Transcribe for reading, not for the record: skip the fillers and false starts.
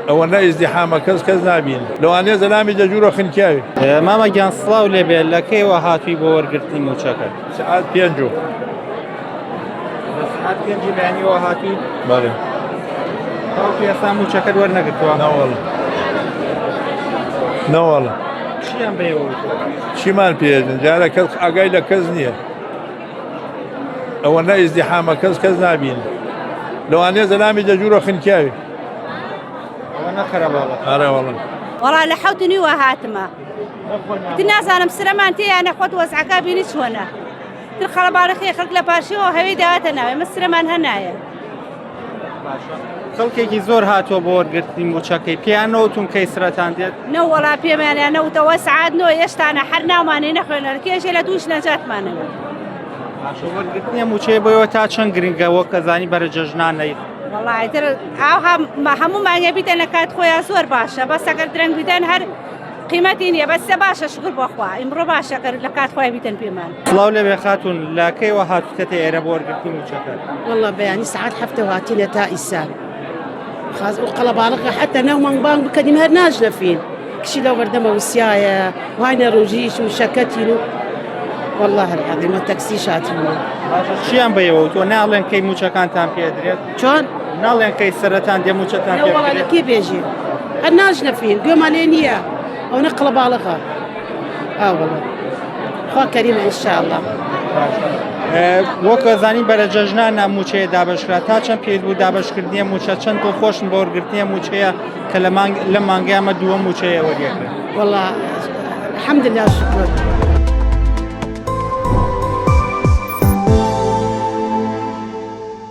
ئەوە نە ئیزدیحامە کەس نابین لەوانەیە زەلامی دەجوورە خنکیاوی. مامە گیان سڵاو لێبێ لە کەیەوە هاتووی بۆ وەرگرتنی موچەکە؟ سعات 5 سعات 5 بەیانیەوە هاتووی؟ بەڵێ. تاوەکو ئێستا موچەکەت وەرنەگرتووە؟ نەوەڵە. چیان بەیەوە وتووە؟ چیمان پێدن جارە کەس ئاگای لە کەس نییە. ئەوە نە ئیزدیحامە کەس نابین لەوانەیە زەلامی دەجوورە خنکیاوی. ئەوە نەخەرە باڵە. ئارە وەڵێ. وەڵا لە حەوتنی وە هاتمە. تی نازانم سرەمان تێیانە خۆت وەزعەکە بینی چۆنە. تر خەڵەبارەخی خەڵک لە پاشیەوە هەوی داواتە ناوێ مە سرەمان هەنایە. خەڵکێکی زۆر هاتووە بۆ وەرگرتنی موچەکەی پێیان نەوتون کەی سرەتان دێت؟ نەوەڵا پێمانیان نەوتەوە سعات 9 هێشتانە هەر ناومانەی نەخوێنەر کێشێ لە دووش نەجاتمانەوە. وەرگرتنی موچەیە بۆیەوە تا چەند گرنگەوە کەزانی بەرە جەژنانەی. وەڵای تر ئاو هەموو مانگە بیتە لە کات خۆیان زۆر باشە بەس ئەگەر درەنگ بیدەن هەر قیمەتی نییە بەسە باشە شکر بۆخوا ئیمڕۆ باشە لە کات خۆی بیتەن پێمان. سڵاو لێبێ خاتون لە کەیەوە هاتووتە ئێرە بۆ وەرگرتنی موچەکە؟ والله بيعني ساعات حفتة وهاتينا تا إسان خاص وقلب على حتى نوم بان بكدي مهر ناجنا فين كشي لو بردما وسيايا وهاينا روجيش وشكتينو والله العظيم التاكسي شاتينو چیان بەیەوە وتووە ناڵێن کەی موچەکانتان پێدرێت؟ شلون؟ ناڵێن کەی سەرەتان دێ موچەتان لا والله پێدرێت؟ كيف يجي هر ناجنا فين قوم علينا أو نقلب على والله خوا كريمة إن شاء الله. وەکو زانی بەرە جەژنان موچەیە دابەشکرا تا چەند پێت بوو دابەشکردنیە موچە چەند تۆ خۆشن بە وەرگرتنیە موچەیە کە لە مانگەیەمە دووەم موچەیە وەریەکرێت؟ والله الحمد لله شكرا.